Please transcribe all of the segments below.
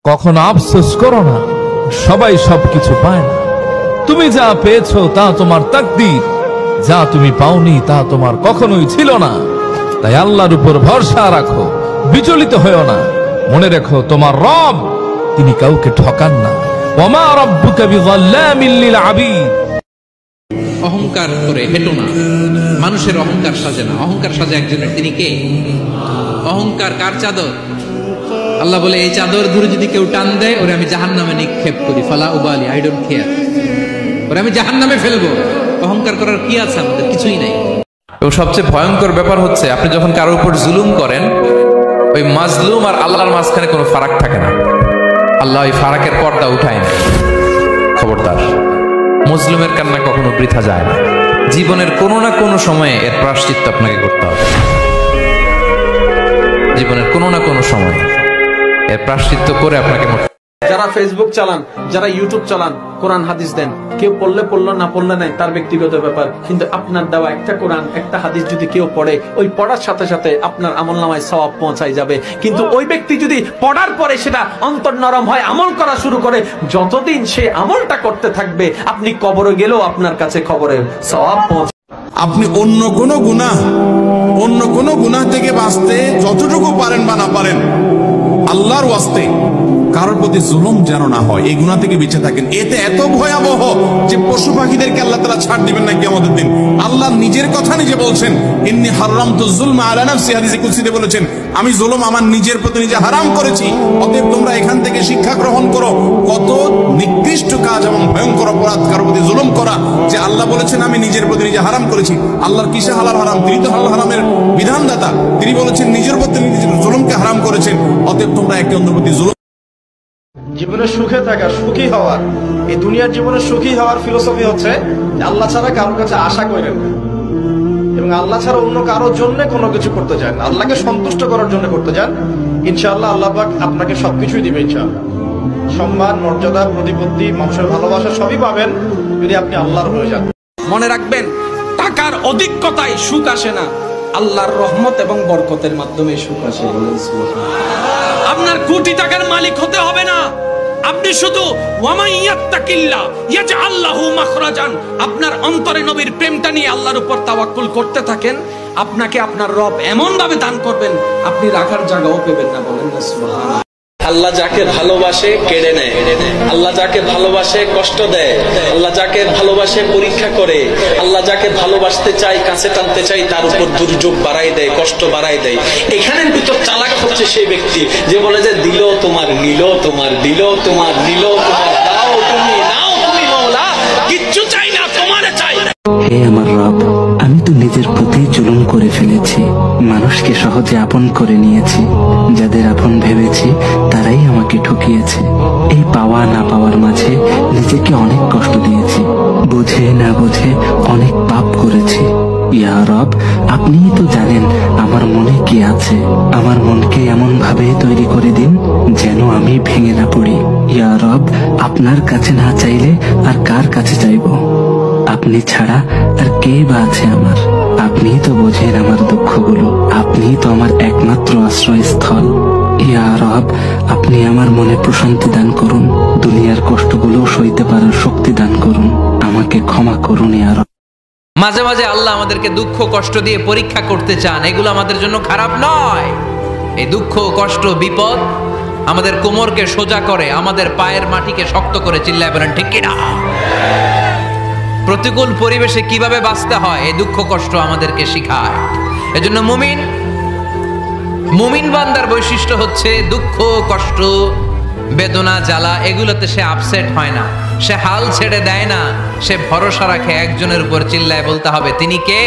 কখনো আফসোস করো না, সবাই সবকিছু পায় না। তুমি যা পেয়েছো তা তোমার তাকদীর, যা তুমি পাওনি তা তোমার কখনোই ছিল না। তাই আল্লাহর উপর ভরসা রাখো, বিচলিত হয়েও না। মনে রেখো তোমার রব, তিনি কাউকে ঠকান না। ওমা রাব্বুকা বিযাল্লামিল লিল আবিদ। অহংকার করে হেঁটো না। মানুষের অহংকার সাজে না, অহংকার সাজে একজনের। তিনি কে? অহংকার কার চাদর? আল্লাহ বলে, এই চাদর ধরে যদি কেউ টান দেয়, ওরে আমি জাহান্নামে নিক্ষেপ করি। ফালা উবালি, আই ডোন্ট কেয়ার, ওরে আমি জাহান্নামে ফেলবো। অহংকার করার কি আছে আমাদের? কিছুই নাই। এবং সবচেয়ে ভয়ঙ্কর ব্যাপার হচ্ছে, আপনি যখন কারোর উপর জুলুম করেন, ওই মাজলুম আর আল্লাহর মাঝখানে কোনো ফারাক থাকে না। আল্লাহ ওই ফারাকের পর্দা উঠায় না। খবরদার, মজলুমের কান্না কখনো বৃথা যায় না। জীবনের কোনো না কোনো সময়ে এর প্রায়শ্চিত্ত আপনাকে করতে হবে। জীবনের কোনো না কোনো সময়ে এর প্রায়শ্চিত্ত করে আপনাকে। যারা ফেসবুক চালান, যারা ইউটিউব চালান, কোরআন হাদিস দেন, কেউ পড়লে পড়লো, না পড়লে নাই, তার ব্যক্তিগত ব্যাপার। কিন্তু আপনার দেওয়া একটা কোরআন, একটা হাদিস যদি কেউ পড়ে, ওই পড়ার সাথে সাথে আপনার আমলনামায় সওয়াব পৌঁছায় যাবে। কিন্তু ওই ব্যক্তি যদি পড়ার পরে সেটা অন্তর নরম হয়, আমল করা শুরু করে, যতদিন সে আমলটা করতে থাকবে, আপনি কবরে গেলেও আপনার কাছে খবরের সওয়াব পৌঁছে। আপনি অন্য কোন গুনাহ থেকে বাঁচতে যতটুকু পারেন বা না পারেন, আল্লাহর ওয়াস্তে কারোর প্রতি জুলুম যেন না হয়, এই গুনাহ থেকে বেঁচে থাকেন। এতে এত ভয়াবহ যে পশু পাখিদেরকে আল্লাহ তাআলা ছাড় দিবেন না কিয়ামতের দিন। আল্লাহ নিজের কথা নিজে বলছেন, ইন্নী হারামতু যুলমা আলা নাফসি, হাদিসে কুদসিতে বলেছেন, আমি জুলুম আমার নিজের প্রতি নিজে হারাম করেছি। অতএব তোমরা এখান থেকে শিক্ষা গ্রহণ করো, কত নিকৃষ্ট কাজ এবং ভয়ঙ্কর অপরাধ কারোর প্রতি জুলুম করা, যে আল্লাহ বলেছেন আমি নিজের প্রতি নিজে হারাম করেছি। আল্লাহর কিসে হালাল হারাম? তিনি তো হালাল হারামের বিধানদাতা। তিনি বলেছেন নিজের প্রতি নিজের জুলুমকে হারাম করেছেন। অতএব তোমরা একে অন্যের প্রতি জুলুম। জীবনে সুখে থাকা, সুখী হওয়ার, এই দুনিয়ার জীবনে সুখী হওয়ার ফিলোসফি হচ্ছে আল্লাহ ছাড়া কারোর কাছে আশা করেন না, এবং আল্লাহ ছাড়া অন্য কারোর জন্য কোনো কিছু করতে চান, আল্লাহকে সন্তুষ্ট করার জন্য করতে চান। ইনশাআল্লাহ আল্লাহ পাক আপনাকে সবকিছুই দিবে ইনশাআল্লাহ। সম্মান, মর্যাদা, প্রতিপত্তি, মানুষের ভালোবাসা সবই পাবেন যদি আপনি আল্লাহর হয়ে যান। মনে রাখবেন, টাকার অধিকতায় সুখ আসে না, আল্লাহর রহমত এবং বরকতের মাধ্যমে সুখ আসে। আপনার কোটি টাকার মালিক হতে হবে না, আপনি শুধু ওয়ামাইয়াত্তাকিল্লাহ ইয়াজআল লাহু মাখরাজান, আপনার অন্তরে নবীর প্রেমটা নিয়ে আল্লাহর উপর তাওয়াক্কুল করতে থাকেন, আপনাকে আপনার রব এমন ভাবে দান করবেন, আপনি রাখার জায়গাও পাবেন না। বলেন না সুবহানাল্লাহ। আল্লাহ যাকে ভালোবাসে কেড়ে নেয়, আল্লাহ যাকে ভালোবাসে কষ্ট দেয়, আল্লাহ যাকে ভালোবাসে পরীক্ষা করে, আল্লাহ যাকে ভালোবাসতে চাই, কাছে টানতে চাই, তার উপর দুর্যোগ বাড়াই দেয়, কষ্ট বাড়াই দেয়। এখানের ভিতর চালাক হচ্ছে সেই ব্যক্তি যে বলে যে দিল তোমার, নিল তোমার, দিল তোমার, নিল তোমার, দাও তুমি, নাও তুমি, মাওলা কিচ্ছু চাই না, তোমারে চাই। হে আমার রব, আমি তো নিজের প্রতি জুলুম করে ফেলেছি, মানুষকে সহজে আপন করে নিয়েছি, যাদের আপন ভেবেছি তারাই আমাকে ঠকিয়েছে। এই পাওয়া না পাওয়ার মাঝে নিজেকে অনেক কষ্ট দিয়েছি, বুঝে না বুঝে অনেক পাপ করেছি। ইয়া রব, আপনিই তো জানেন আমার মনে কি আছে, আমার মনকে এমন ভাবে তৈরি করে দিন যেন আমি ভেঙে না পড়ি। ইয়া রব, আপনার কাছে না চাইলে আর কার কাছে চাইব? আপনি ছাড়া আর কে বা আছে আমার? আপনিই তো বোঝেন আমার দুঃখগুলো, আপনিই তো আমার একমাত্র আশ্রয়স্থল। ইয়া রব, আপনি আমার মনে প্রশান্তি দান করুন, দুনিয়ার কষ্টগুলো সইতে পারার শক্তি দান করুন, আমাকে ক্ষমা করুন ইয়া রব। মাঝে মাঝে আল্লাহ আমাদেরকে দুঃখ কষ্ট দিয়ে পরীক্ষা করতে চান, এগুলো আমাদের জন্য খারাপ নয়। এই দুঃখ কষ্ট বিপদ আমাদের কোমরকে সোজা করে, আমাদের পায়ের মাটিকে শক্ত করে। চিল্লায় বলেন ঠিক কিনা? প্রতিকূল পরিবেশে কিভাবে বাঁচতে হয় এই দুঃখ কষ্ট আমাদেরকে শিখায়। এজন্য মুমিন বান্দার বৈশিষ্ট্য হচ্ছে দুঃখ কষ্ট বেদনা জ্বালা এগুলোতে সে আপসেট হয় না, সে হাল ছেড়ে দেয় না, সে ভরসা রাখে একজনের উপর। চিল্লায় বলতে হবে তিনি কে?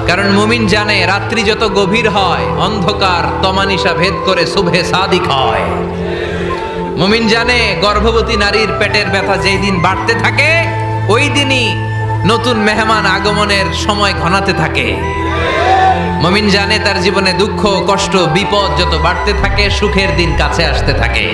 কারণ মুমিন জানে রাত্রি যত গভীর হয় অন্ধকার তমানিসা ভেদ করে সুবহে সাদিক হয়। মুমিন জানে গর্ভবতী নারীর পেটের ব্যথা যেই দিন বাড়তে থাকে ওই দিনই নতুন মেহমান আগমনের সময় ঘনাতে থাকে। মুমিন জানে তার জীবনে দুঃখ কষ্ট বিপদ যত বাড়তে থাকে সুখের দিন কাছে আসতে থাকে।